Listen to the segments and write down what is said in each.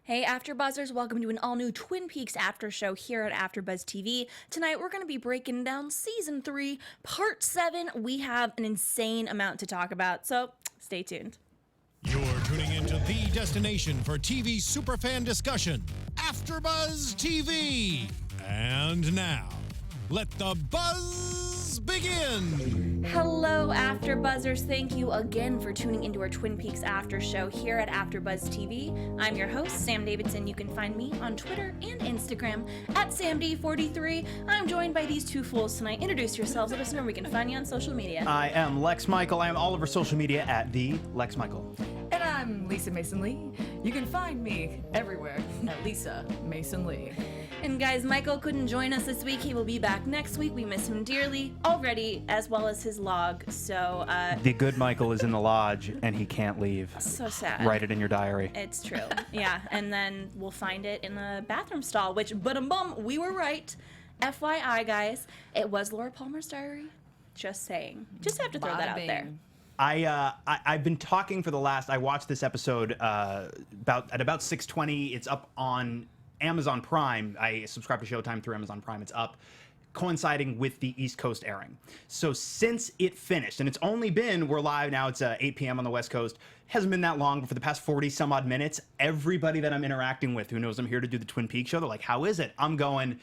Hey AfterBuzzers, welcome to an all-new Twin Peaks after show here at AfterBuzz TV. Tonight we're going to be breaking down Season 3, Part 7. We have an insane amount to talk about, so stay tuned. You're tuning into the destination for TV superfan discussion, AfterBuzz TV. And now, let the buzz begin. Hello AfterBuzzers, thank you again for tuning into our Twin Peaks after show here at AfterBuzz TV. I'm your host, Sam Davidson. You can find me on Twitter and Instagram at SamD43. I'm joined by these two fools tonight. Introduce yourselves, let us know where we can find you on social media. I am Lex Michael. I am all over social media at the Lex Michael. And I'm Lisa Mason Lee. You can find me everywhere at Lisa Mason Lee. And guys, Michael couldn't join us this week. He will be back next week. We miss him dearly already, as well as his log. So, The good Michael is in the lodge, and he can't leave. so sad. Write it in your diary. It's true. Yeah, and then we'll find it in the bathroom stall, which, bum, we were right. FYI, guys, it was Laura Palmer's diary. Just saying. Just have to throw that out there. I've been talking for the last. I watched this episode at about 6:20. It's up on Amazon Prime. I subscribe to Showtime through Amazon Prime. It's up, coinciding with the East Coast airing. So since it finished, and it's only been, we're live now. It's 8 p.m. on the West Coast. Hasn't been that long, but for the past 40 some odd minutes, everybody that I'm interacting with, who knows I'm here to do the Twin Peaks show, they're like, "How is it?" I'm going.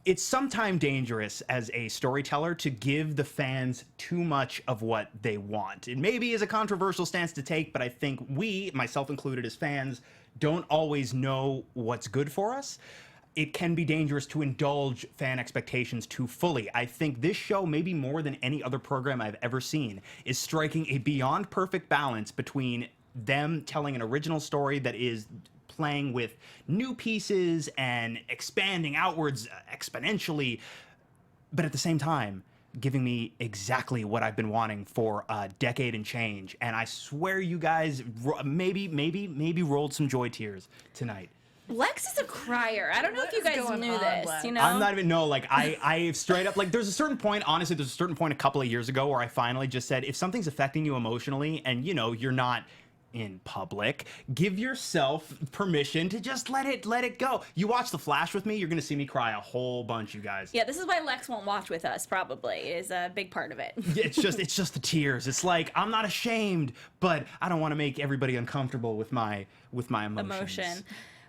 It's sometimes dangerous as a storyteller to give the fans too much of what they want. It maybe is a controversial stance to take, but I think we, myself included as fans, don't always know what's good for us. It can be dangerous to indulge fan expectations too fully. I think this show, maybe more than any other program I've ever seen, is striking a beyond perfect balance between them telling an original story that is playing with new pieces and expanding outwards exponentially, but at the same time, giving me exactly what I've been wanting for a decade and change. And I swear you guys maybe rolled some joy tears tonight. Lex is a crier. I don't know if you guys knew this, Lex? you know? I'm not even, no, like, I straight up, like, there's a certain point, honestly, there's a certain point a couple of years ago where I finally just said, if something's affecting you emotionally and, you know, you're not in public, give yourself permission to just let it go. You watch The Flash with me, you're gonna see me cry a whole bunch, you guys. Yeah, this is why Lex won't watch with us, probably, is a big part of it. It's just the tears. It's like, I'm not ashamed, but I don't want to make everybody uncomfortable with my emotions. Emotion.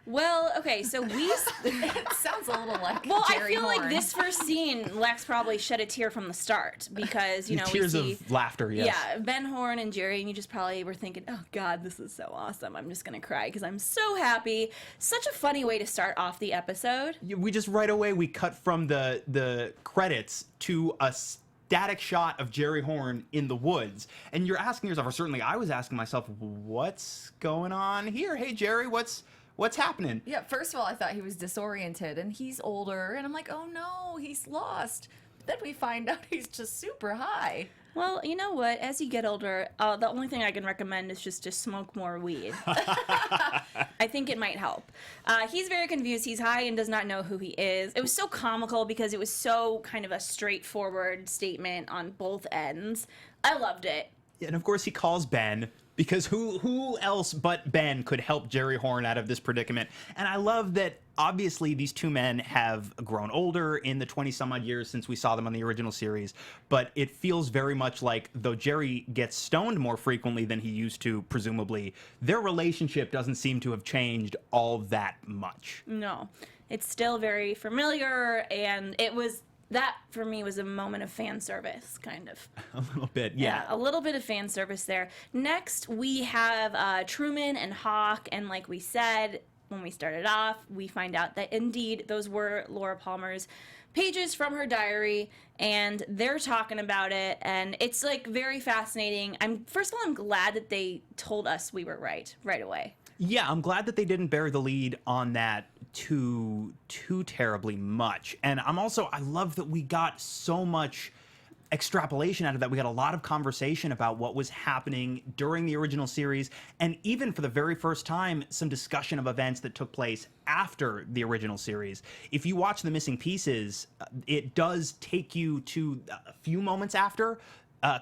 Well, okay, so we... It sounds a little like Well, Jerry I feel Horn. like this first scene, Lex probably shed a tear from the start because, you know, Tears we see... of laughter, yes. Yeah, Ben Horn and Jerry, and you just probably were thinking, oh, God, this is so awesome. I'm just going to cry because I'm so happy. Such a funny way to start off the episode. We just right away, we cut from the credits to a static shot of Jerry Horn in the woods. And you're asking yourself, or certainly I was asking myself, what's going on here? Hey, Jerry, what's happening? Yeah, first of all, I thought he was disoriented, and he's older, and I'm like, oh no, he's lost. But then we find out he's just super high. Well, you know what? As you get older, the only thing I can recommend is just to smoke more weed. I think it might help. He's very confused. He's high and does not know who he is. It was so comical because it was so kind of a straightforward statement on both ends. I loved it. And of course he calls Ben, because who else but Ben could help Jerry Horn out of this predicament? And I love that obviously these two men have grown older in the 20 some odd years since we saw them on the original series, but it feels very much like, though Jerry gets stoned more frequently than he used to, presumably, their relationship doesn't seem to have changed all that much. No, it's still very familiar, and it was... That, for me, was a moment of fan service, kind of. A little bit, yeah. A little bit of fan service there. Next, we have Truman and Hawk, and like we said when we started off, we find out that indeed those were Laura Palmer's pages from her diary, and they're talking about it, and it's like very fascinating. First of all, I'm glad that they told us we were right away. Yeah, I'm glad that they didn't bury the lead on that too terribly much. And I love that we got so much extrapolation out of that. We got a lot of conversation about what was happening during the original series, and even for the very first time, some discussion of events that took place after the original series. If you watch The Missing Pieces, it does take you to a few moments after,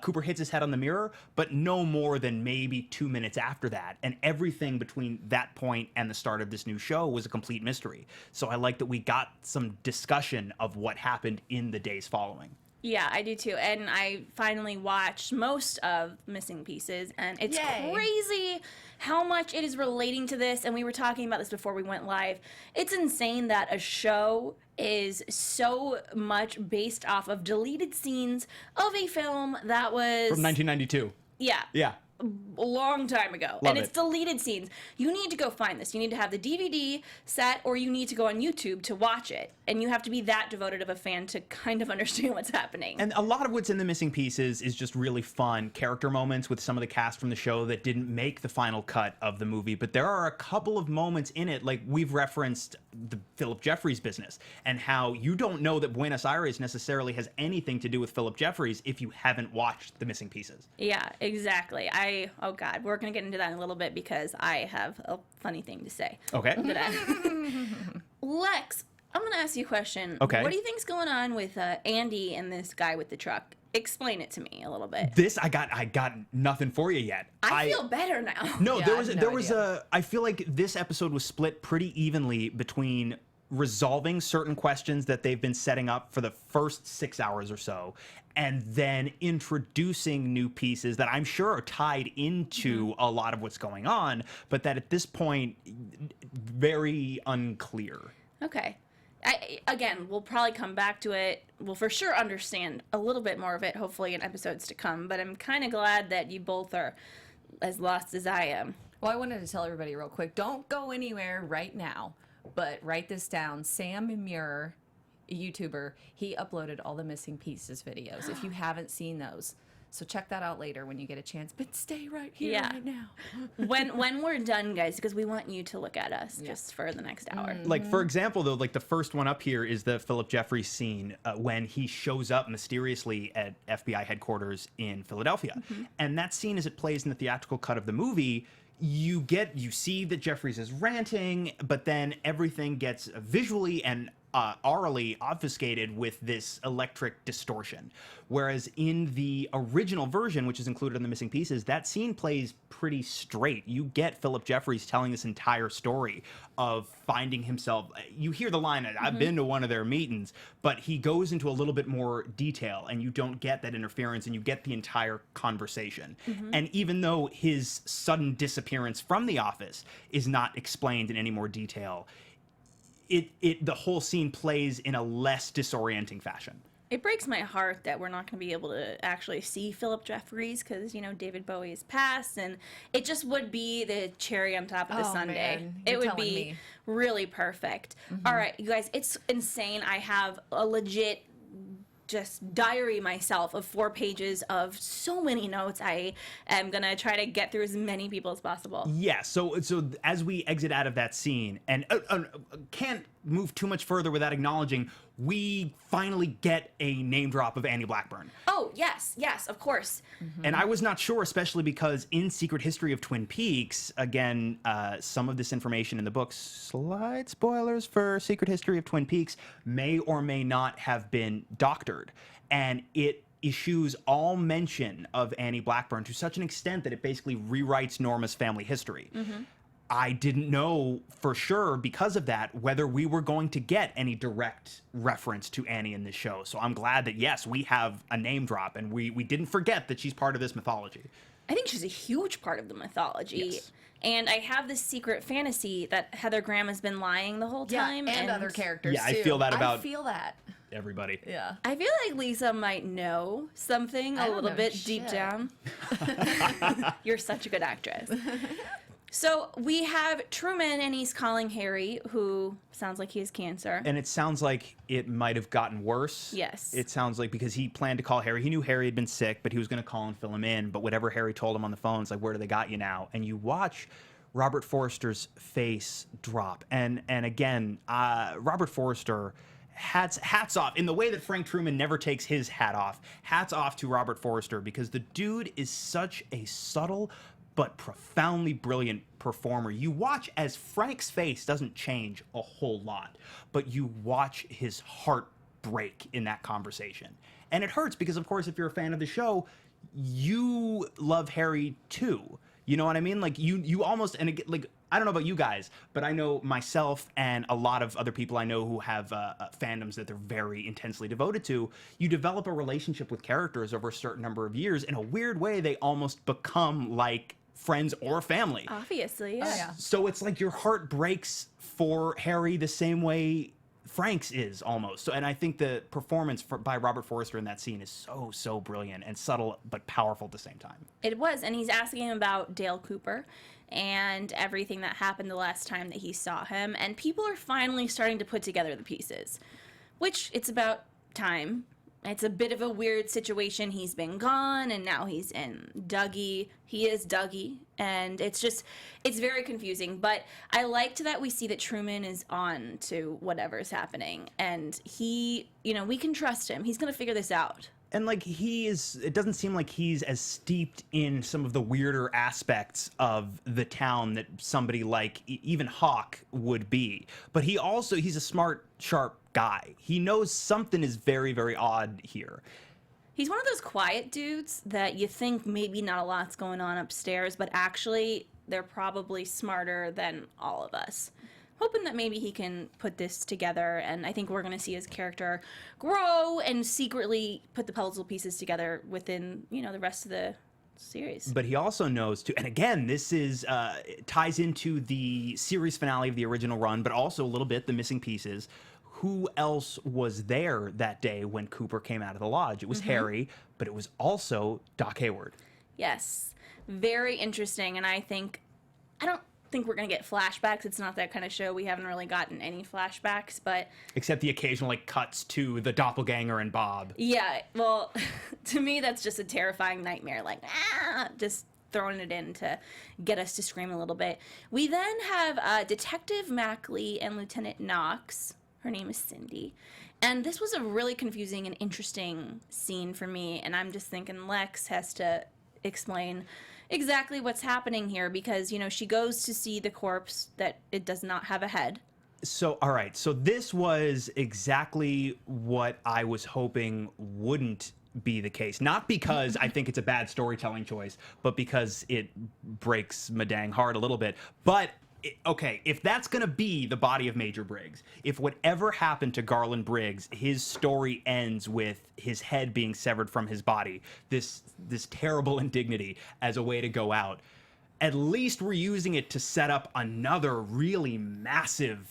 Cooper hits his head on the mirror, but no more than maybe 2 minutes after that. And everything between that point and the start of this new show was a complete mystery. So I like that we got some discussion of what happened in the days following. Yeah, I do too. And I finally watched most of Missing Pieces, and it's Yay. crazy how much it is relating to this. And we were talking about this before we went live. It's insane that a show is so much based off of deleted scenes of a film that was... From 1992. Yeah. Yeah. A long time ago. Love and it's it. deleted scenes. You need to go find this. You need to have the DVD set, or you need to go on YouTube to watch it. And you have to be that devoted of a fan to kind of understand what's happening. And a lot of what's in the Missing Pieces is just really fun character moments with some of the cast from the show that didn't make the final cut of the movie. But there are a couple of moments in it, like we've referenced the Philip Jeffries business and how you don't know that Buenos Aires necessarily has anything to do with Philip Jeffries if you haven't watched the Missing Pieces. Yeah, exactly. Oh God, we're going to get into that in a little bit because I have a funny thing to say. Okay. Lex, I'm going to ask you a question. Okay. What do you think's going on with Andy and this guy with the truck? Explain it to me a little bit. This I got nothing for you yet. I feel better now. No, Yeah, there I was have no there was idea. I feel like this episode was split pretty evenly between resolving certain questions that they've been setting up for the first 6 hours or so, and then introducing new pieces that I'm sure are tied into a lot of what's going on, but that at this point, very unclear. Okay. Again, we'll probably come back to it. We'll for sure understand a little bit more of it, hopefully, in episodes to come. But I'm kind of glad that you both are as lost as I am. Well, I wanted to tell everybody real quick, don't go anywhere right now, but write this down. Sam Muir, a YouTuber, he uploaded all the Missing Pieces videos, if you haven't seen those. So check that out later when you get a chance, but stay right here Yeah. right now. When we're done, guys, because we want you to look at us just for the next hour. Like, for example, though, like the first one up here is the Philip Jeffries scene when he shows up mysteriously at FBI headquarters in Philadelphia. And that scene, as it plays in the theatrical cut of the movie, you see that Jeffries is ranting, but then everything gets visually and orally obfuscated with this electric distortion. Whereas in the original version, which is included in the Missing Pieces, that scene plays pretty straight. You get Philip Jeffries telling this entire story of finding himself. You hear the line, I've been to one of their meetings, but he goes into a little bit more detail, and you don't get that interference, and you get the entire conversation. And even though his sudden disappearance from the office is not explained in any more detail, the whole scene plays in a less disorienting fashion. It breaks my heart that we're not going to be able to actually see Philip Jeffries because, David Bowie is passed, and it just would be the cherry on top of the Oh, sundae. man. It You're would telling be me. really perfect. All right, you guys, it's insane. I have a legit just diary myself of 4 pages of so many notes. I am going to try to get through as many people as possible. Yeah, so as we exit out of that scene, and can't move too much further without acknowledging, we finally get a name drop of Annie Blackburn. Oh, yes, of course. And I was not sure, especially because in Secret History of Twin Peaks, again, some of this information in the books, slight spoilers for Secret History of Twin Peaks, may or may not have been doctored. And it eschews all mention of Annie Blackburn to such an extent that it basically rewrites Norma's family history. I didn't know for sure because of that whether we were going to get any direct reference to Annie in this show. So I'm glad that, yes, we have a name drop, and we didn't forget that she's part of this mythology. I think she's a huge part of the mythology. Yes. And I have this secret fantasy that Heather Graham has been lying the whole Yeah, time. and other characters Yeah, I too. feel that about- I feel that. Everybody. Yeah. I feel like Lisa might know something I a don't little know bit deep shit. down. You're such a good actress. So we have Truman, and he's calling Harry, who sounds like he has cancer. And it sounds like it might have gotten worse. Yes. It sounds like because he planned to call Harry. He knew Harry had been sick, but he was going to call and fill him in. But whatever Harry told him on the phone, it's like, where do they got you now? And you watch Robert Forster's face drop. And again, Robert Forster, hats off. In the way that Frank Truman never takes his hat off, hats off to Robert Forster, because the dude is such a subtle but profoundly brilliant performer. You watch as Frank's face doesn't change a whole lot, but you watch his heart break in that conversation. And it hurts because, of course, if you're a fan of the show, you love Harry too. You know what I mean? Like you almost, and again, like, I don't know about you guys, but I know myself and a lot of other people I know who have fandoms that they're very intensely devoted to. You develop a relationship with characters over a certain number of years. In a weird way, they almost become like friends or family. Obviously, yeah. So it's like your heart breaks for Harry the same way Frank's is almost. So, and I think the performance by Robert Forster in that scene is so brilliant and subtle but powerful at the same time. It was, and he's asking him about Dale Cooper and everything that happened the last time that he saw him, and people are finally starting to put together the pieces, which it's about time. It's a bit of a weird situation. He's been gone, and now he's in Dougie. He is Dougie, and it's very confusing. But I liked that we see that Truman is on to whatever's happening, and he, we can trust him. He's going to figure this out. And like it doesn't seem like he's as steeped in some of the weirder aspects of the town that somebody like even Hawk would be. But he's a smart, sharp guy. He knows something is very, very odd here. He's one of those quiet dudes that you think maybe not a lot's going on upstairs, but actually they're probably smarter than all of us. Hoping that maybe he can put this together, and I think we're going to see his character grow and secretly put the puzzle pieces together within, the rest of the series. But he also knows too, and again, this is ties into the series finale of the original run, but also a little bit the missing pieces. Who else was there that day when Cooper came out of the lodge? It was Harry, but it was also Doc Hayward. Yes, very interesting, and I don't think we're going to get flashbacks. It's not that kind of show. We haven't really gotten any flashbacks, but... Except the occasional, cuts to the doppelganger and Bob. Yeah, well, to me, that's just a terrifying nightmare. Just throwing it in to get us to scream a little bit. We then have Detective Mackley and Lieutenant Knox. Her name is Cindy. And this was a really confusing and interesting scene for me, and I'm just thinking Lex has to explain exactly what's happening here because, she goes to see the corpse that it does not have a head. So, all right. So this was exactly what I was hoping wouldn't be the case. Not because I think it's a bad storytelling choice, but because it breaks my dang heart a little bit. But okay, if that's going to be the body of Major Briggs, if whatever happened to Garland Briggs, his story ends with his head being severed from his body, this terrible indignity as a way to go out, at least we're using it to set up another really massive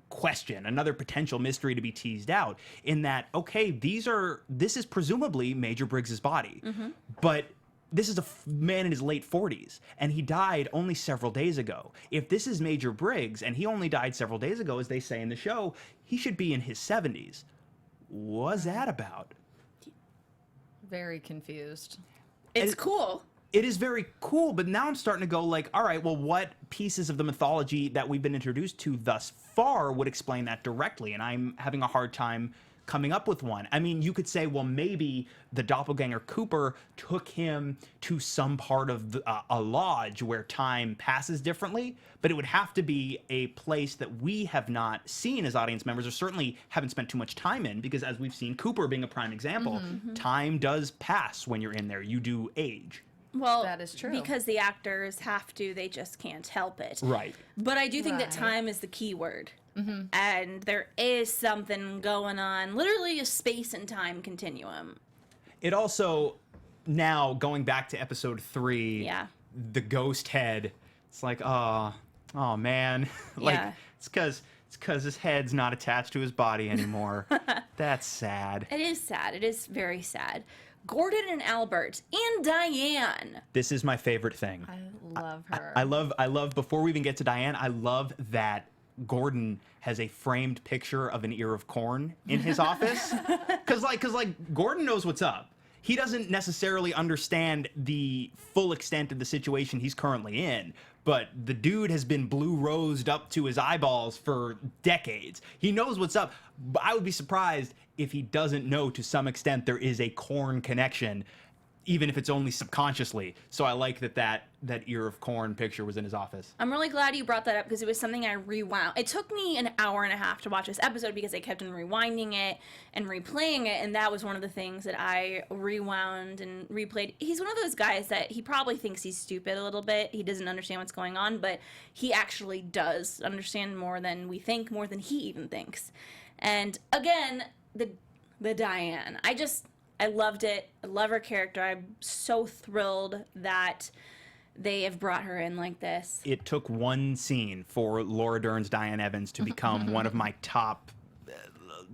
question, another potential mystery to be teased out in that, okay, this is presumably Major Briggs's body, but this is a man in his late 40s, and he died only several days ago. If this is Major Briggs, and he only died several days ago, as they say in the show, he should be in his 70s. What's that about? Very confused. It's cool. It is very cool, but now I'm starting to go all right, well, what pieces of the mythology that we've been introduced to thus far would explain that directly? And I'm having a hard time coming up with one. I mean, you could say, well, maybe the doppelganger Cooper took him to some part of a lodge where time passes differently, but it would have to be a place that we have not seen as audience members, or certainly haven't spent too much time in, because as we've seen, Cooper being a prime example, time does pass when you're in there. You do age. Well, that is true. Because the actors have to, they just can't help it. Right. But I do think that time is the key word. And there is something going on, literally a space and time continuum. It also, now going back to episode 3, the ghost head, it's oh man, it's because his head's not attached to his body anymore. That's sad. It is sad. It is very sad. Gordon and Albert and Diane. This is my favorite thing. I love her. I love, before we even get to Diane, I love that Gordon has a framed picture of an ear of corn in his office. Cause Gordon knows what's up. He doesn't necessarily understand the full extent of the situation he's currently in, but the dude has been blue rosed up to his eyeballs for decades. He knows what's up. I would be surprised if he doesn't know to some extent there is a corn connection. even if it's only subconsciously. So I like that ear of corn picture was in his office. I'm really glad you brought that up because it was something I rewound. It took me an hour and a half to watch this episode because I kept on rewinding it and replaying it, and that was one of the things that I rewound and replayed. He's one of those guys that he probably thinks he's stupid a little bit. He doesn't understand what's going on, but he actually does understand more than we think, more than he even thinks. And again, the Diane. I loved it. I love her character. I'm so thrilled that they have brought her in like this. It took one scene for Laura Dern's Diane Evans to become one of my top,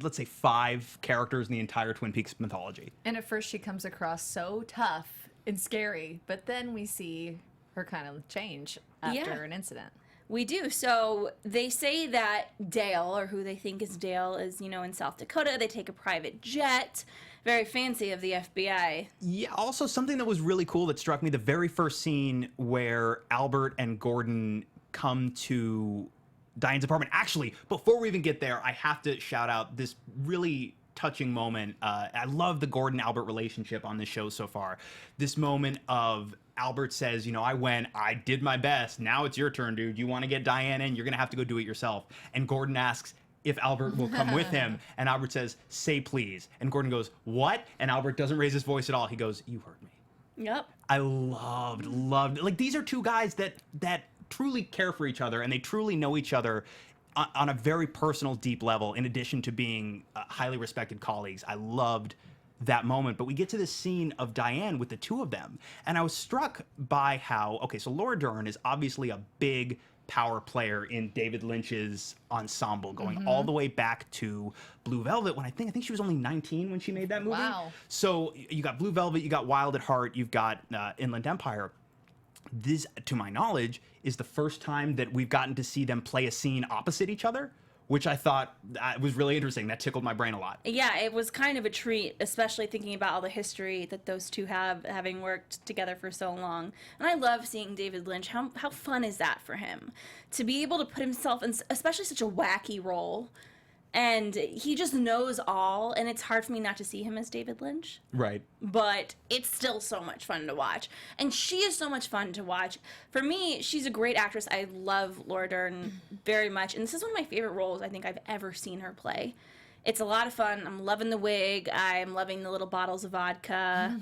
let's say, 5 characters in the entire Twin Peaks mythology. And at first she comes across so tough and scary, but then we see her kind of change after an incident. We do. So they say that Dale, or who they think is Dale, is, in South Dakota. They take a private jet. Very fancy of the FBI. Yeah, also something that was really cool that struck me, the very first scene where Albert and Gordon come to Diane's apartment. Actually, before we even get there, I have to shout out this really touching moment. I love the Gordon-Albert relationship on this show so far. This moment of Albert says, I did my best. Now it's your turn, dude. You want to get Diane in? You're going to have to go do it yourself. And Gordon asks if Albert will come with him. And Albert says, say please. And Gordon goes, what? And Albert doesn't raise his voice at all. He goes, you heard me. Yep. I loved. Like, these are two guys that truly care for each other, and they truly know each other on a very personal, deep level, in addition to being highly respected colleagues. I loved that moment. But we get to this scene of Diane with the two of them, and I was struck by how, so Laura Dern is obviously a big power player in David Lynch's ensemble, going all the way back to Blue Velvet, when I think she was only 19 when she made that movie. Wow. So you got Blue Velvet, you got Wild at Heart, you've got Inland Empire. This, to my knowledge, is the first time that we've gotten to see them play a scene opposite each other, which I thought was really interesting. That tickled my brain a lot. Yeah, it was kind of a treat, especially thinking about all the history that those two have, having worked together for so long. And I love seeing David Lynch. How fun is that for him? To be able to put himself in especially such a wacky role. And he just knows all, and it's hard for me not to see him as David Lynch. Right. But it's still so much fun to watch. And she is so much fun to watch. For me, she's a great actress. I love Laura Dern very much. And this is one of my favorite roles I think I've ever seen her play. It's a lot of fun. I'm loving the wig. I'm loving the little bottles of vodka.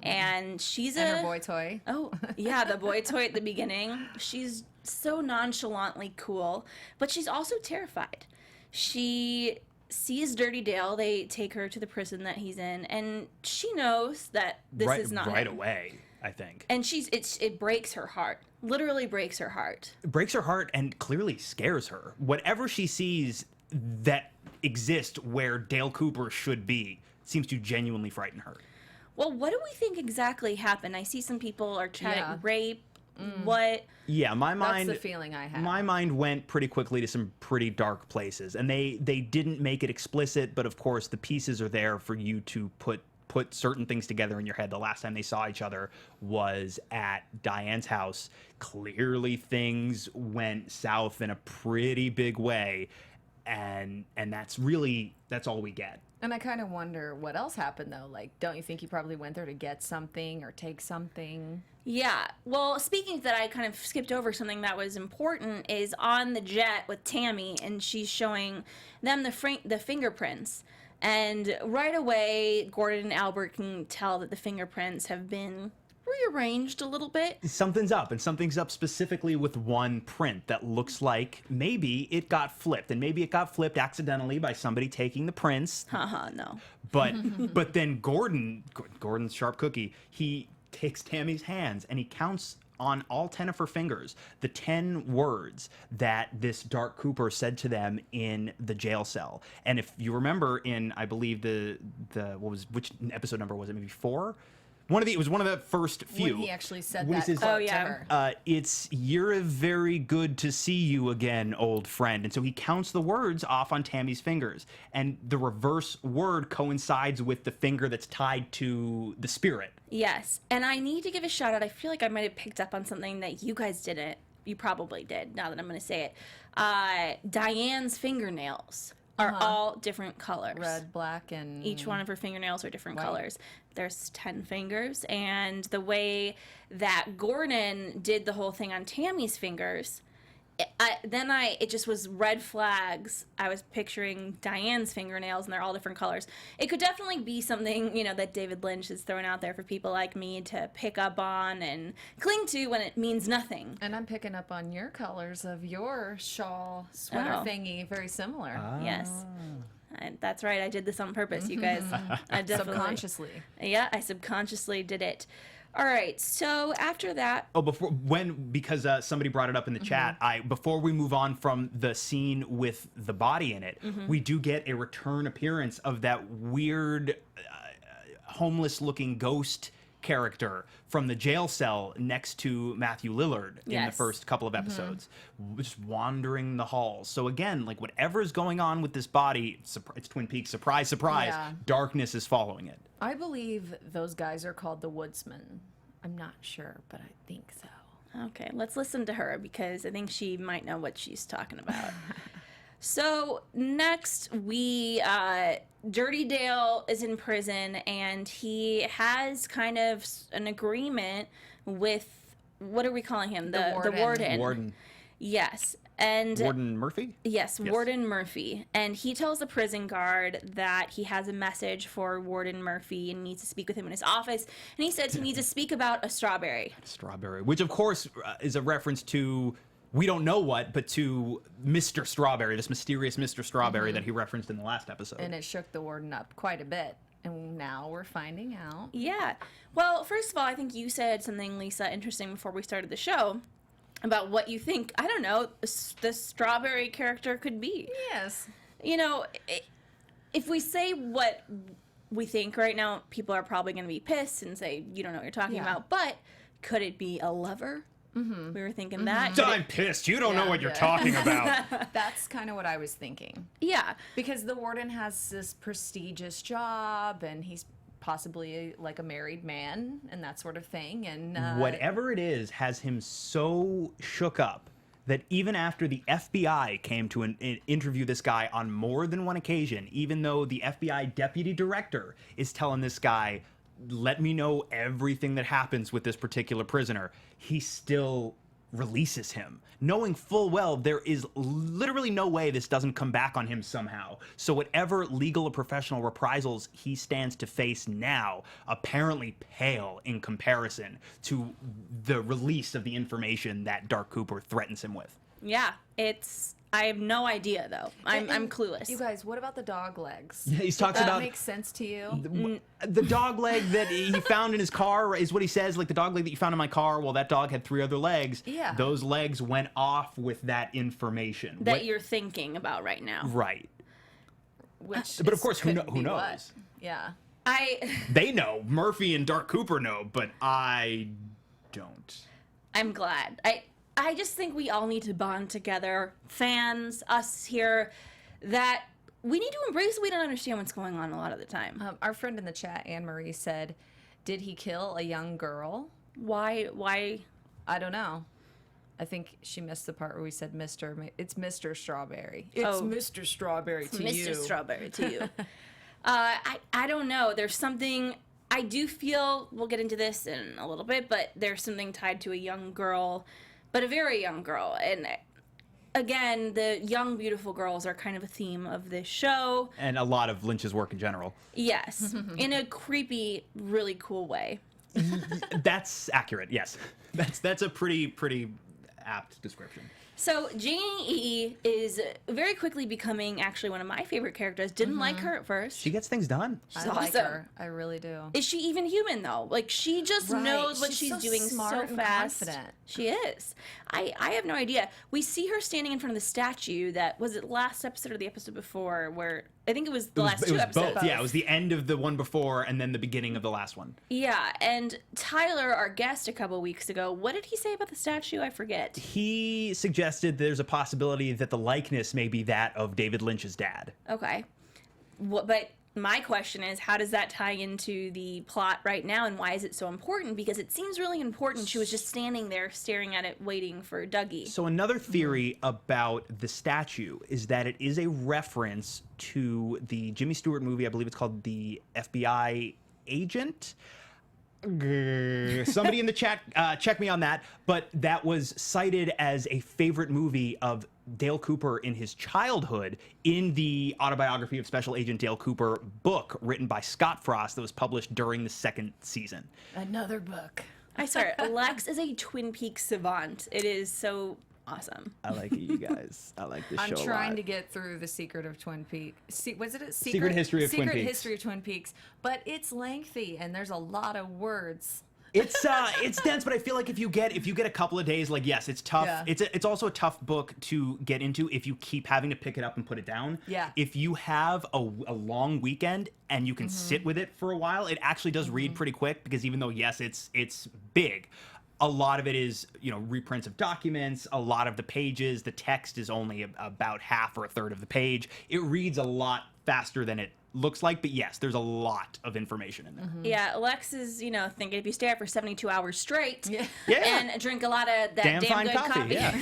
And she's and her boy toy. Oh, yeah, the boy toy at the beginning. She's so nonchalantly cool. But she's also terrified. She sees Dirty Dale. They take her to the prison that he's in, and she knows that this is not right him. away, I think. And it breaks her heart. Literally breaks her heart. It breaks her heart and clearly scares her. Whatever she sees that exists where Dale Cooper should be seems to genuinely frighten her. Well, what do we think exactly happened? I see some people are chatting rape. What? Yeah, my mind. That's the feeling I had. My mind went pretty quickly to some pretty dark places, and they didn't make it explicit, but of course the pieces are there for you to put certain things together in your head. The last time they saw each other was at Diane's house. Clearly things went south in a pretty big way, and that's all we get. And I kind of wonder what else happened, though. Like, don't you think he probably went there to get something or take something? Yeah. Well, speaking of that, I kind of skipped over something that was important, is on the jet with Tammy, and she's showing them the fingerprints. And right away, Gordon and Albert can tell that the fingerprints have been rearranged a little bit. Something's up, and something's up specifically with one print that looks like maybe it got flipped, and maybe it got flipped accidentally by somebody taking the prints. No. But then Gordon's sharp cookie, he takes Tammy's hands and he counts on all 10 of her fingers the 10 words that this Dark Cooper said to them in the jail cell. And if you remember in, I believe which episode number was it? Maybe 4? It was one of the first few. When he actually said when that he says, quote to her. It's, you're very good to see you again, old friend. And so he counts the words off on Tammy's fingers. And the reverse word coincides with the finger that's tied to the spirit. Yes. And I need to give a shout out. I feel like I might have picked up on something that you guys didn't. You probably did, now that I'm going to say it. Diane's fingernails are all different colors. Red, black, and Each one of her fingernails are different White. colors. There's 10 fingers, and the way that Gordon did the whole thing on Tammy's fingers, it just was red flags. I was picturing Diane's fingernails, and they're all different colors. It could definitely be something, that David Lynch is throwing out there for people like me to pick up on and cling to when it means nothing. And I'm picking up on your colors of your shawl sweater thingy, very similar. Yes. That's right. I did this on purpose, you guys. I definitely, Subconsciously. Yeah, I subconsciously did it. All right. So after that, Because somebody brought it up in the chat, before we move on from the scene with the body in it, we do get a return appearance of that weird, homeless-looking ghost character from the jail cell next to Matthew Lillard in the Yes. first couple of episodes, just wandering the halls. So again, like whatever's going on with this body, it's Twin Peaks, surprise, surprise, Yeah. darkness is following it. I believe those guys are called the Woodsmen. I'm not sure, but I think so. okay, let's listen to her because I think she might know what she's talking about. So next, Dirty Dale is in prison, and he has kind of an agreement with, what are we calling him? The warden. Warden. Yes. And Warden Murphy? yes, Warden Murphy. And he tells the prison guard that he has a message for Warden Murphy and needs to speak with him in his office. And he says he needs to speak about a strawberry. Strawberry, which of course is a reference to, we don't know what, but to Mr. Strawberry, this mysterious Mr. Strawberry that he referenced in the last episode. And it shook the warden up quite a bit. And now we're finding out. Yeah. Well, first of all, I think you said something, Lisa, interesting before we started the show about what you think, I don't know, the strawberry character could be. Yes. If we say what we think right now, people are probably going to be pissed and say, you don't know what you're talking about. But could it be a lover? Mm-hmm. We were thinking that. I'm pissed. You don't know what you're talking about. That's kind of what I was thinking. Yeah. Because the warden has this prestigious job, and he's possibly like a married man and that sort of thing. And Whatever it is has him so shook up that even after the FBI came to interview this guy on more than one occasion, even though the FBI deputy director is telling this guy, let me know everything that happens with this particular prisoner, he still releases him, knowing full well there is literally no way this doesn't come back on him somehow. So whatever legal or professional reprisals he stands to face now apparently pale in comparison to the release of the information that Dark Cooper threatens him with. Yeah. I have no idea, though. I'm clueless. You guys, what about the dog legs? He talks That about makes sense to you? the dog leg that he found in his car is what he says, like the dog leg that you found in my car, well, that dog had 3 other legs. Yeah. Those legs went off with that information. that you're thinking about right now. Right. Which But of course, who could be knows? what? Yeah. They know. Murphy and Dark Cooper know, but I don't. I'm glad. I just think we all need to bond together, fans, us here, that we need to embrace we don't understand what's going on a lot of the time. Our friend in the chat, Anne-Marie, said, did he kill a young girl? Why? I don't know. I think she missed the part where we said Mr. It's Mr. Strawberry. It's Mr. Strawberry to you. Mr. Strawberry to you. I don't know. There's something, I do feel, we'll get into this in a little bit, but there's something tied to a young girl, but a very young girl. And again, the young, beautiful girls are kind of a theme of this show. And a lot of Lynch's work in general. Yes. In a creepy, really cool way. That's accurate, yes. That's a pretty apt description. So Janie E is very quickly becoming actually one of my favorite characters. Didn't like her at first. She gets things done. She's I like awesome. her. I really do. Is she even human though? Like she just Right. knows what She's she's so doing smart so and fast. confident. She is. I have no idea. We see her standing in front of the statue that was it last episode or the episode before where I think it was the last it two was episodes. both. Yeah, it was the end of the one before and then the beginning of the last one. Yeah, and Tyler, our guest a couple weeks ago, what did he say about the statue? I forget. He suggested there's a possibility that the likeness may be that of David Lynch's dad. Okay. But my question is, how does that tie into the plot right now, and why is it so important? Because it seems really important. She was just standing there staring at it, waiting for Dougie. So another theory about the statue is that it is a reference to the Jimmy Stewart movie. I believe it's called The FBI Agent. Somebody in the chat, check me on that. But that was cited as a favorite movie of Dale Cooper in his childhood in the autobiography of Special Agent Dale Cooper book written by Scott Frost that was published during the second season. Another book. I swear, Lex is a Twin Peaks savant. It is so awesome. I like it, you guys. I like this show I'm a lot. trying to get through the Secret of Twin Peaks. Was it a Secret History of Twin Peaks. Secret History of Twin Peaks, but it's lengthy and there's a lot of words. It's dense, but I feel like if you get a couple of days, like, yes, it's tough. Yeah. It's also a tough book to get into if you keep having to pick it up and put it down. Yeah. If you have a long weekend and you can sit with it for a while, it actually does read pretty quick, because even though, yes, it's big, a lot of it is, reprints of documents. A lot of the pages, the text is only about half or a third of the page. It reads a lot faster than it looks like, but yes, there's a lot of information in there. Yeah, Lex is, thinking if you stay up for 72 hours straight Yeah. and drink a lot of that damn fine good coffee, yeah.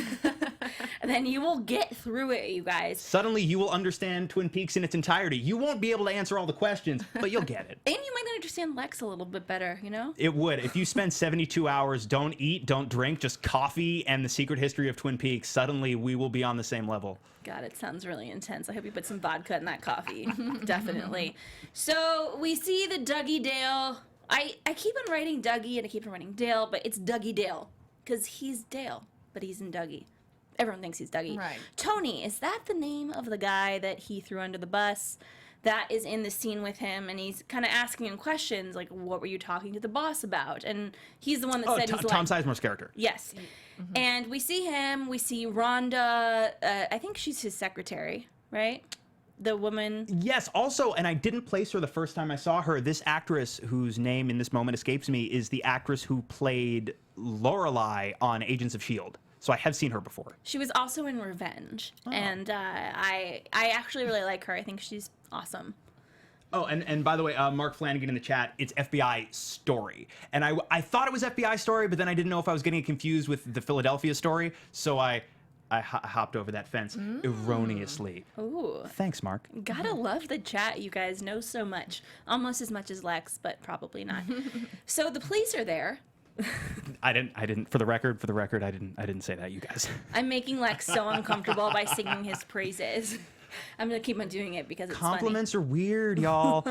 then you will get through it, you guys. Suddenly you will understand Twin Peaks in its entirety. You won't be able to answer all the questions, but you'll get it. And you might understand Lex a little bit better, It would. If you spend 72 hours, don't eat, don't drink, just coffee and the Secret History of Twin Peaks, suddenly we will be on the same level. God, it sounds really intense. I hope you put some vodka in that coffee. Definitely. So we see the Dougie Dale. I keep on writing Dougie and I keep on writing Dale, but it's Dougie Dale because he's Dale, but he's in Dougie. Everyone thinks he's Dougie. Right. Tony, is that the name of the guy that he threw under the bus? That is in the scene with him, and he's kind of asking him questions like, what were you talking to the boss about? And he's the one that said he's Tom like... Sizemore's character. Yes. And we see him, we see Rhonda, I think she's his secretary, right? The woman. Yes, also, and I didn't place her the first time I saw her, this actress whose name in this moment escapes me is the actress who played Lorelai on Agents of S.H.I.E.L.D. So I have seen her before. She was also in Revenge, and I actually really like her. I think she's awesome. Oh, and by the way, Mark Flanagan in the chat, it's FBI Story. And I thought it was FBI Story, but then I didn't know if I was getting it confused with the Philadelphia Story, so I hopped over that fence erroneously. Ooh. Thanks, Mark. Gotta love the chat. You guys know so much. Almost as much as Lex, but probably not. So the police are there. I didn't. For the record, I didn't say that, you guys. I'm making Lex so uncomfortable by singing his praises. I'm gonna keep on doing it because it's Compliments are weird, y'all.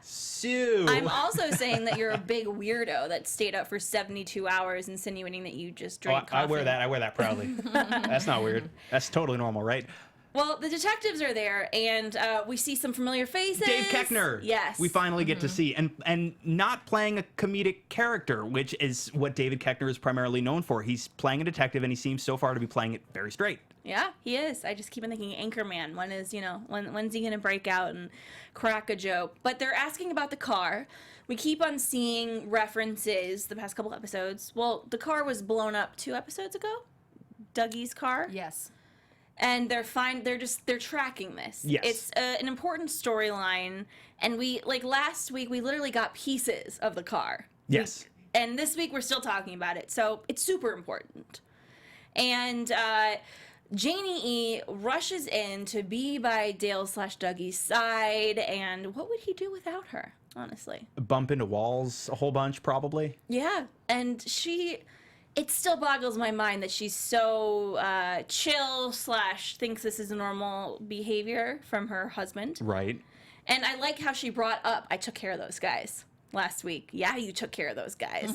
Sue. I'm also saying that you're a big weirdo that stayed up for 72 hours, insinuating that you just drank coffee. I wear that proudly. That's not weird. That's totally normal, right? Well, the detectives are there, and we see some familiar faces. Dave Koechner. Yes. We finally get to see. And not playing a comedic character, which is what David Koechner is primarily known for. He's playing a detective, and he seems so far to be playing it very straight. Yeah, he is. I just keep on thinking Anchorman. When is, when's he going to break out and crack a joke? But they're asking about the car. We keep on seeing references the past couple episodes. Well, the car was blown up 2 episodes ago. Dougie's car. Yes. And they're tracking this. Yes. It's an important storyline. And last week, we literally got pieces of the car. Yes. And this week, we're still talking about it. So it's super important. And Janie E. rushes in to be by Dale/Dougie's side. And what would he do without her, honestly? Bump into walls a whole bunch, probably. Yeah. And it still boggles my mind that she's so chill / thinks this is a normal behavior from her husband. Right. And I like how she brought up, I took care of those guys last week. Yeah, you took care of those guys.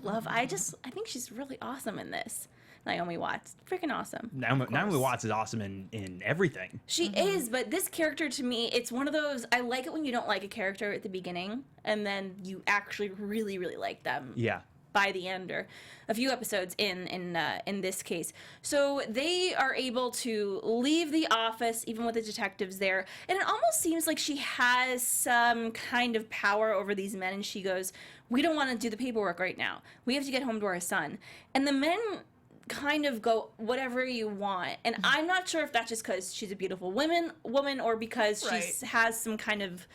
I think she's really awesome in this. Naomi Watts, freaking awesome. Naomi Watts is awesome in everything. She is, but this character to me, it's one of those, I like it when you don't like a character at the beginning, and then you actually really, really like them. Yeah. By the end, or a few episodes in this case. So they are able to leave the office, even with the detectives there, and it almost seems like she has some kind of power over these men, and she goes, we don't want to do the paperwork right now. We have to get home to our son. And the men kind of go whatever you want. And I'm not sure if that's just because she's a beautiful woman or because she has some kind of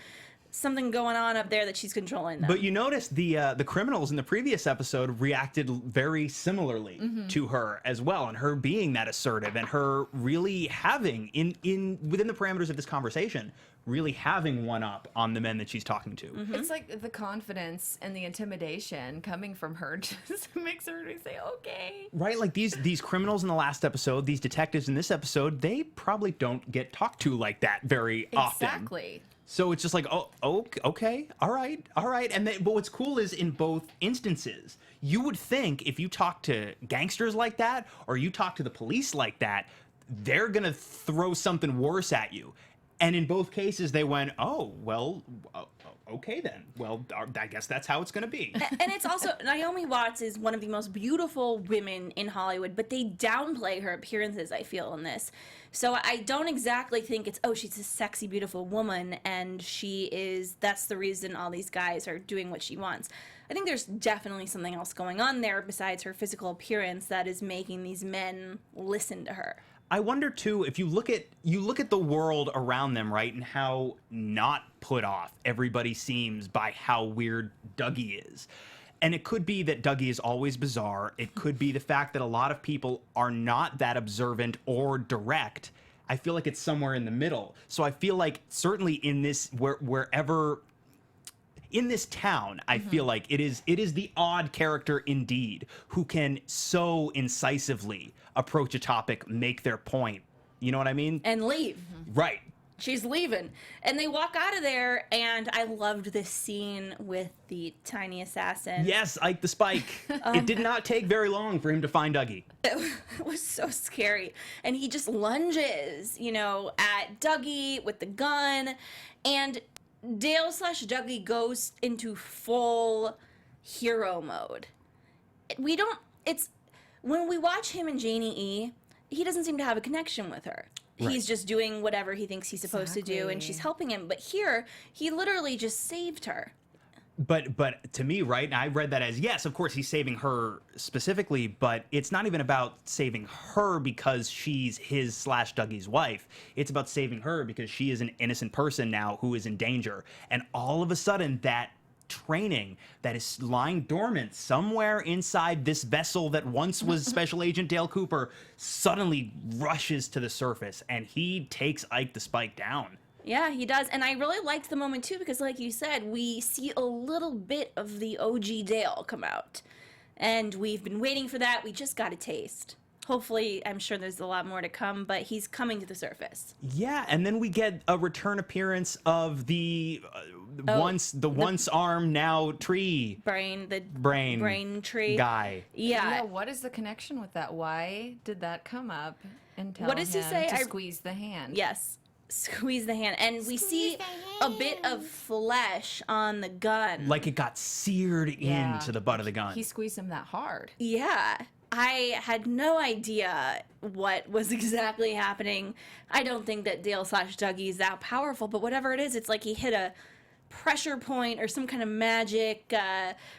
something going on up there that she's controlling them. But you notice the criminals in the previous episode reacted very similarly to her as well, and her being that assertive and her really having within the parameters of this conversation, really having one up on the men that she's talking to. It's like the confidence and the intimidation coming from her just makes her say, okay. Right, like these criminals in the last episode, these detectives in this episode, they probably don't get talked to like that very often. Exactly. So it's just like, oh, okay, all right. But what's cool is in both instances, you would think if you talk to gangsters like that or you talk to the police like that, they're going to throw something worse at you. And in both cases, they went, oh, well, okay then. Well, I guess that's how it's going to be. And it's also, Naomi Watts is one of the most beautiful women in Hollywood, but they downplay her appearances, I feel, in this. So I don't exactly think it's, oh, she's a sexy, beautiful woman, and that's the reason all these guys are doing what she wants. I think there's definitely something else going on there besides her physical appearance that is making these men listen to her. I wonder too, if you look at the world around them, right, and how not put off everybody seems by how weird Dougie is. And it could be that Dougie is always bizarre. It could be the fact that a lot of people are not that observant or direct. I feel like it's somewhere in the middle. So I feel like certainly in this wherever in this town, I feel like it is the odd character indeed who can so incisively approach a topic, make their point. You know what I mean? And leave. Right. She's leaving. And they walk out of there, and I loved this scene with the tiny assassin. Yes, Ike the Spike. It did not take very long for him to find Dougie. It was so scary. And he just lunges, at Dougie with the gun. And Dale/Dougie goes into full hero mode. When we watch him and Janie E., he doesn't seem to have a connection with her. Right. He's just doing whatever he thinks he's supposed to do, and she's helping him. But here, he literally just saved her. But to me, right, and I read that as, yes, of course, he's saving her specifically, but it's not even about saving her because she's his/Dougie's wife. It's about saving her because she is an innocent person now who is in danger. And all of a sudden, that training that is lying dormant somewhere inside this vessel that once was Special Agent Dale Cooper suddenly rushes to the surface, and he takes Ike the Spike down. Yeah, he does. And I really liked the moment, too, because like you said, we see a little bit of the OG Dale come out. And we've been waiting for that. We just got a taste. Hopefully, I'm sure there's a lot more to come, but he's coming to the surface. Yeah, and then we get a return appearance of the once arm, now tree. Brain tree. Guy. Yeah. What is the connection with that? Why did that come up and tell What does he him say? to squeeze the hand? Yes. Squeeze the hand. And we see a bit of flesh on the gun. Like it got seared into the butt of the gun. He squeezed him that hard. Yeah. I had no idea what was exactly happening. I don't think that Dale/Dougie is that powerful, but whatever it is, it's like he hit a pressure point or some kind of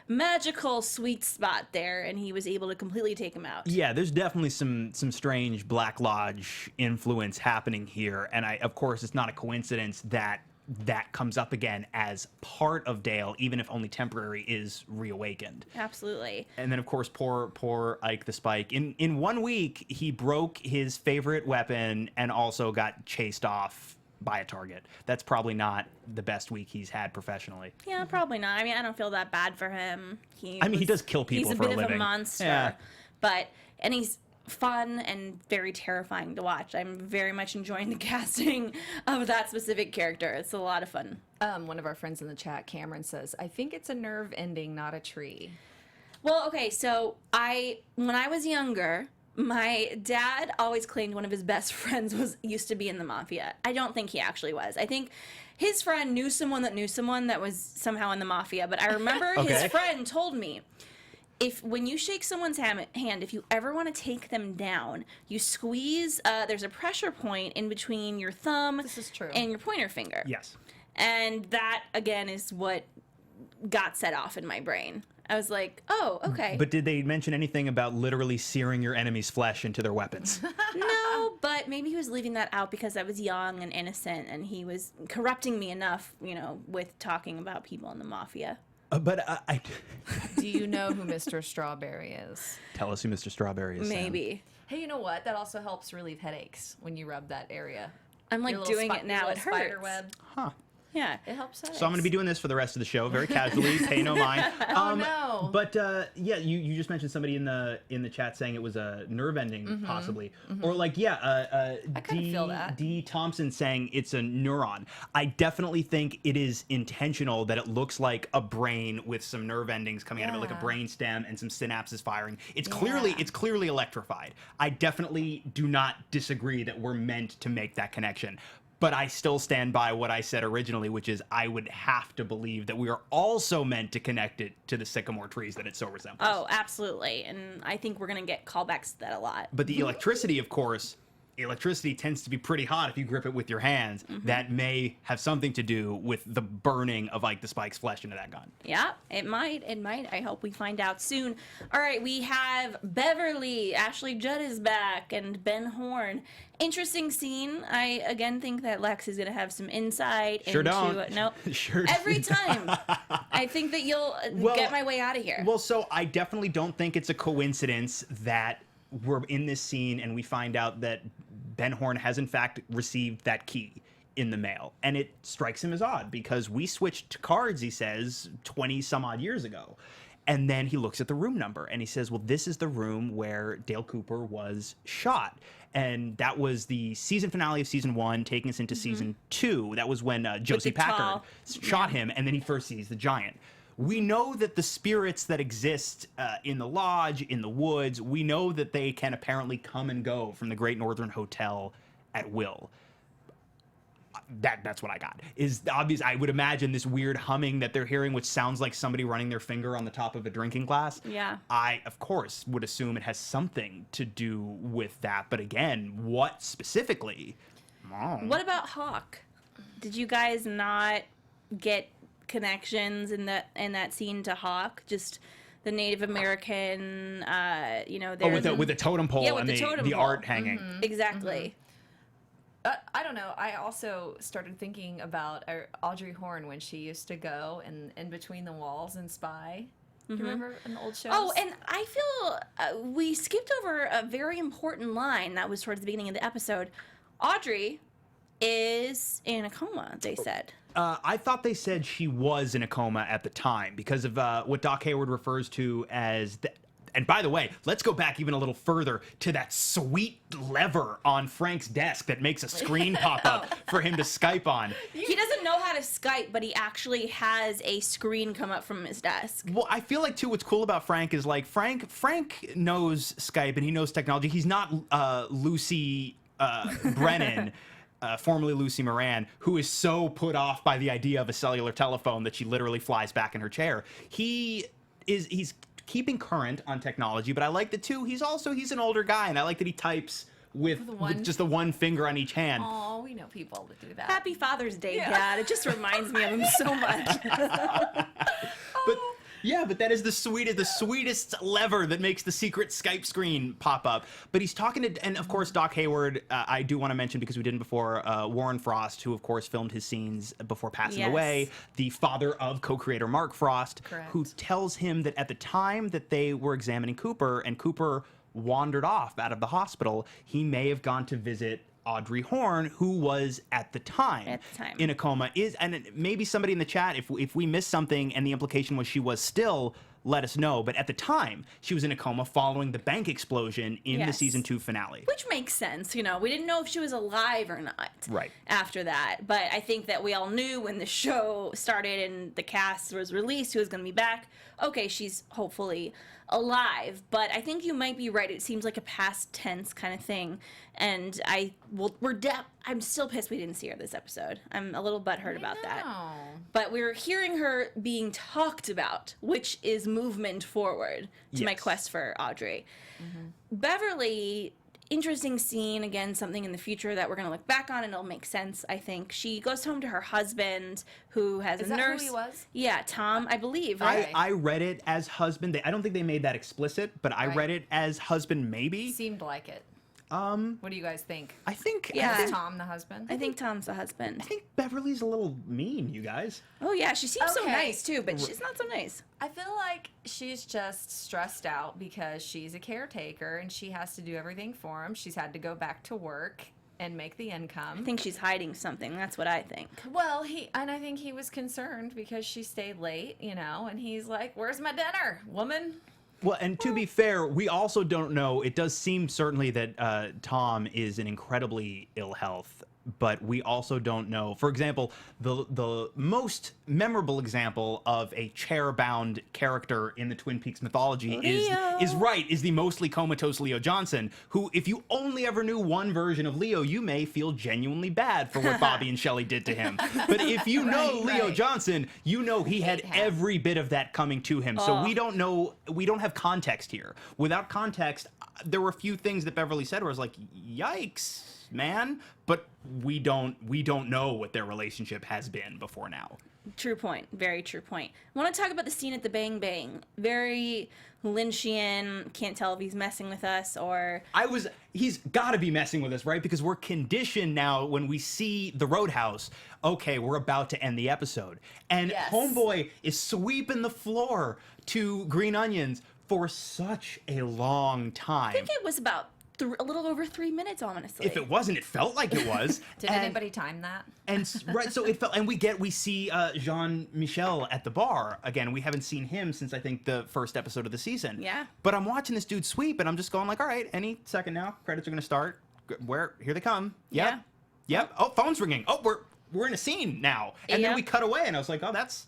magical sweet spot there, and he was able to completely take him out. Yeah, there's definitely some strange Black Lodge influence happening here, and of course it's not a coincidence that comes up again as part of Dale, even if only temporary, is reawakened. Absolutely. And then of course poor Ike the Spike. In 1 week he broke his favorite weapon and also got chased off by a target. That's probably not the best week he's had professionally. Yeah, probably not. I mean, I don't feel that bad for him. He does kill people for a living. He's a bit of a monster. Yeah. And he's fun and very terrifying to watch. I'm very much enjoying the casting of that specific character. It's a lot of fun. One of our friends in the chat, Cameron, says, I think it's a nerve ending, not a tree. Well, okay, so when I was younger, my dad always claimed one of his best friends used to be in the mafia. I don't think he actually was. I think his friend knew someone that was somehow in the mafia, but I remember his friend told me, when you shake someone's hand, if you ever want to take them down, you squeeze, there's a pressure point in between your thumb and your pointer finger. Yes. And that, again, is what got set off in my brain. I was like, oh, okay. But did they mention anything about literally searing your enemy's flesh into their weapons? No, but maybe he was leaving that out because I was young and innocent, and he was corrupting me enough, with talking about people in the mafia. But I Do you know who Mr. Strawberry is? tell us who Mr. Strawberry is. Sam. Maybe. Hey, you know what? That also helps relieve headaches when you rub that area. I'm like Your little doing it now. your It little spider hurts. web. Huh. Yeah. It helps headaches. So I'm going to be doing this for the rest of the show, very casually. Pay no mind. Oh, no. But yeah, you just mentioned somebody in the chat saying it was a nerve ending, possibly, or like I kinda feel that. D Thompson saying it's a neuron. I definitely think it is intentional that it looks like a brain with some nerve endings coming out of it, like a Yeah. brain stem and some synapses firing. It's clearly electrified. I definitely do not disagree that we're meant to make that connection. But I still stand by what I said originally, which is I would have to believe that we are also meant to connect it to the sycamore trees that it so resembles. Oh, absolutely. And I think we're going to get callbacks to that a lot. But the electricity, of course, electricity tends to be pretty hot if you grip it with your hands. That may have something to do with the burning of Ike the Spike's flesh into that gun. Yeah, it might. It might. I hope we find out soon. All right, we have Beverly. Ashley Judd is back, and Ben Horn. Interesting scene. I, again, think that Lex is going to have some insight Sure into... don't. No. Sure Every don't. time. I think that you'll get my way out of here. Well, so I definitely don't think it's a coincidence that we're in this scene and we find out that Ben Horn has in fact received that key in the mail. And it strikes him as odd because we switched cards, he says, 20 some odd years ago. And then he looks at the room number and he says, well, this is the room where Dale Cooper was shot. And that was the season finale of season 1, taking us into season 2. That was when Josie the Packard tall- shot him, and then he first sees the giant. We know that the spirits that exist in the lodge, in the woods, we know that they can apparently come and go from the Great Northern Hotel at will. That's what I got. Is obvious. I would imagine this weird humming that they're hearing, which sounds like somebody running their finger on the top of a drinking glass. Yeah. I, of course, would assume it has something to do with that. But again, what specifically? What about Hawk? Did you guys not get connections in that scene to Hawk? Just the Native American, with the totem pole Yeah, with and the totem the pole. art hanging. Exactly. I don't know. I also started thinking about Audrey Horne when she used to go in between the walls and spy. Do you remember in the old shows? Oh, and I feel we skipped over a very important line that was towards the beginning of the episode. Audrey is in a coma, they said. I thought they said she was in a coma at the time because of what Doc Hayward refers to as and by the way, let's go back even a little further to that sweet lever on Frank's desk that makes a screen pop up for him to Skype on. He doesn't know how to Skype, but he actually has a screen come up from his desk. Well, I feel like too what's cool about Frank is like Frank knows Skype and he knows technology. He's not Lucy Brennan. Formerly Lucy Moran, who is so put off by the idea of a cellular telephone that she literally flies back in her chair. He's keeping current on technology, but I like that too. He's an older guy, and I like that he types with just the one finger on each hand. Oh, we know people that do that. Happy Father's Day, Dad. It just reminds me of him so much. But yeah, but that is the sweetest lever that makes the secret Skype screen pop up. But he's talking to, and of course, Doc Hayward, I do want to mention because we didn't before, Warren Frost, who of course filmed his scenes before passing away, the father of co-creator Mark Frost, who tells him that at the time that they were examining Cooper and Cooper wandered off out of the hospital, he may have gone to visit Audrey Horne, who was at the time in a coma. And maybe somebody in the chat, if we missed something and the implication was she was still, let us know. But at the time, she was in a coma following the bank explosion in the season 2 finale. Which makes sense. We didn't know if she was alive or not after that. But I think that we all knew when the show started and the cast was released who was going to be back. Okay, she's hopefully alive. But I think you might be right. It seems like a past tense kind of thing. And I'm still pissed we didn't see her this episode. I'm a little butthurt about that. But we're hearing her being talked about, which is movement forward to my quest for Audrey. Beverly interesting scene. Again, something in the future that we're going to look back on and it'll make sense, I think. She goes home to her husband, who has Is a that nurse. who he was? Yeah, Tom, I believe, right? I read it as husband. I don't think they made that explicit, but I Right. read it as husband maybe. Seemed like it. What do you guys think? I think Yeah. Is Tom the husband? I think Tom's the husband. I think Beverly's a little mean, you guys. Oh, yeah, she seems so Okay. nice, too, but she's not so nice. I feel like she's just stressed out because she's a caretaker and she has to do everything for him. She's had to go back to work and make the income. I think she's hiding something. That's what I think. Well, I think he was concerned because she stayed late, and he's like, "Where's my dinner, woman?" Well, and to be fair, we also don't know. It does seem certainly that Tom is in incredibly ill health, but we also don't know. For example, the most memorable example of a chair-bound character in the Twin Peaks mythology is the mostly comatose Leo Johnson, who, if you only ever knew one version of Leo, you may feel genuinely bad for what Bobby and Shelley did to him. But if you know Leo Johnson, you know he had every bit of that coming to him. So we don't know. We don't have context here. Without context, there were a few things that Beverly said where I was like, "Yikes, man!" But we don't know what their relationship has been before now. True point. Very true point. I want to talk about the scene at the Bang Bang. Very Lynchian. Can't tell if he's messing with us or... He's got to be messing with us, right? Because we're conditioned now when we see the Roadhouse, okay, we're about to end the episode. And Yes. Homeboy is sweeping the floor to Green Onions for such a long time. I think it was about a little over 3 minutes, honestly. If it wasn't, it felt like it was. Did anybody time that? So it felt, and we see Jean-Michel at the bar again. We haven't seen him since I think the first episode of the season. Yeah. But I'm watching this dude sweep, and I'm just going like, all right, any second now, credits are gonna start. Here they come. Yep. Yeah. Yep. Oh, phone's ringing. Oh, we're in a scene now, and then Yeah. we cut away, and I was like, oh, that's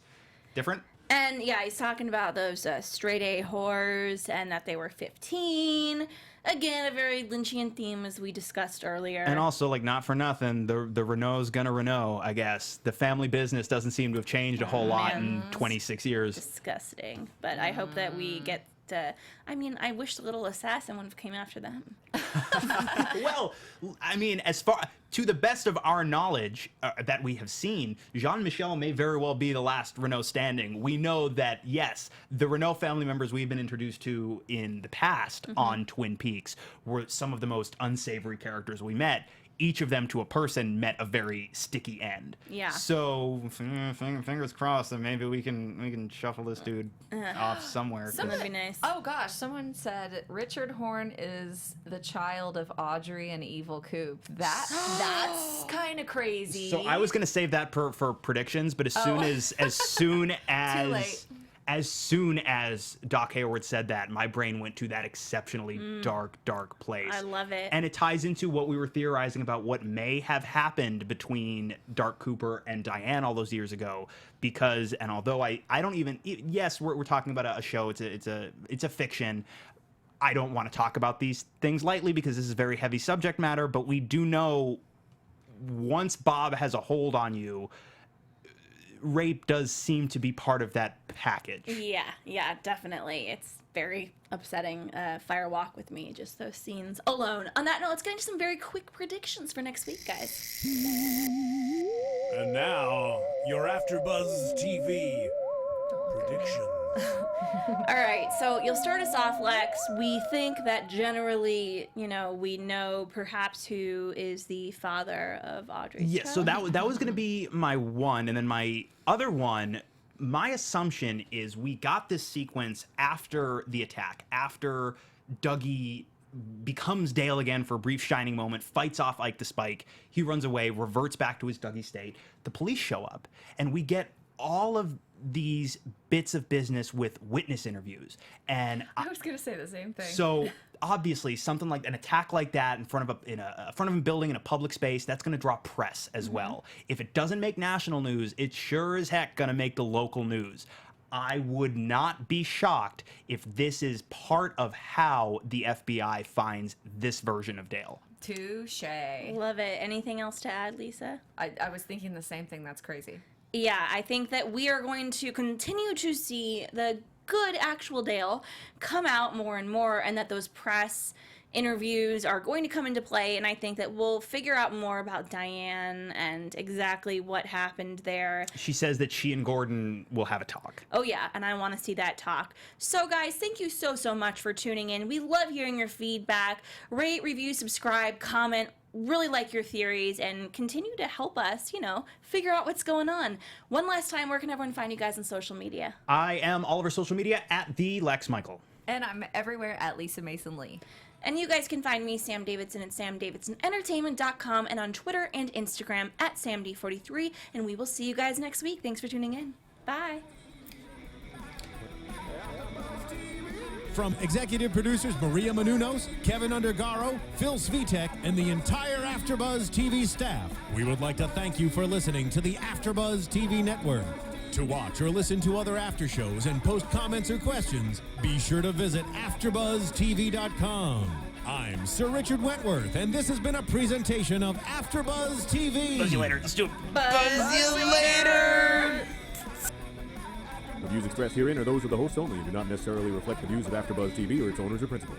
different. And yeah, he's talking about those straight A whores and that they were 15. Again, a very Lynchian theme as we discussed earlier. And also, like, not for nothing, the Renault's gonna Renault, I guess. The family business doesn't seem to have changed a whole lot in 26 years. Disgusting. But I hope that we get to... I mean, I wish the little assassin would have came after them. Well, I mean, as far to the best of our knowledge that we have seen, Jean-Michel may very well be the last Renault standing. We know that, yes, the Renault family members we've been introduced to in the past on Twin Peaks were some of the most unsavory characters we met. Each of them to a person met a very sticky end. Yeah. So fingers crossed that maybe we can shuffle this dude off somewhere. That'd be nice. Oh gosh, someone said Richard Horn is the child of Audrey and Evil Coop. That's kind of crazy. So I was gonna save that for predictions, but as soon as Doc Hayward said that, my brain went to that exceptionally dark place. I love it. And it ties into what we were theorizing about what may have happened between Dark Cooper and Diane all those years ago. Because, and although I don't even, yes, we're talking about a show. It's a fiction. I don't want to talk about these things lightly because this is very heavy subject matter. But we do know once Bob has a hold on you, rape does seem to be part of that package. Yeah, definitely. It's very upsetting. Fire Walk with Me, just those scenes alone. On that note, let's get into some very quick predictions for next week, guys. And now, your AfterBuzz TV predictions. All right, so you'll start us off, Lex. We think that generally, we know perhaps who is the father of Audrey's Yeah, so child. that was going to be my one, and then my other one, my assumption is we got this sequence after the attack, after Dougie becomes Dale again for a brief shining moment, fights off Ike the Spike, he runs away, reverts back to his Dougie state, the police show up, and we get all of these bits of business with witness interviews. And I was gonna say the same thing. so obviously something like an attack like that in front of a building in a public space, that's going to draw press as well. If it doesn't make national news, it's sure as heck going to make the local news. I would not be shocked if this is part of how the FBI finds this version of Dale. Touche. Love it. Anything else to add, Lisa? I was thinking the same thing. That's crazy. Yeah, I think that we are going to continue to see the good actual Dale come out more and more, and that those press interviews are going to come into play, and I think that we'll figure out more about Diane and exactly what happened there. She says that she and Gordon will have a talk. Oh yeah, and I want to see that talk. So guys, thank you so much for tuning in. We love hearing your feedback. Rate, review, subscribe, comment. Really like your theories and continue to help us, figure out what's going on. One last time, where can everyone find you guys on social media? I am all over social media at the Lex Michael. And I'm everywhere at Lisa Mason Lee. And you guys can find me, Sam Davidson, at samdavidsonentertainment.com and on Twitter and Instagram at samd43. And we will see you guys next week. Thanks for tuning in. Bye. From executive producers Maria Menounos, Kevin Undergaro, Phil Svitek, and the entire AfterBuzz TV staff, we would like to thank you for listening to the AfterBuzz TV network. To watch or listen to other after shows and post comments or questions, be sure to visit AfterBuzzTV.com. I'm Sir Richard Wentworth, and this has been a presentation of AfterBuzz TV. Buzz you later. Let's do it. Buzz you later. The views expressed herein are those of the hosts only and do not necessarily reflect the views of AfterBuzz TV or its owners or principals.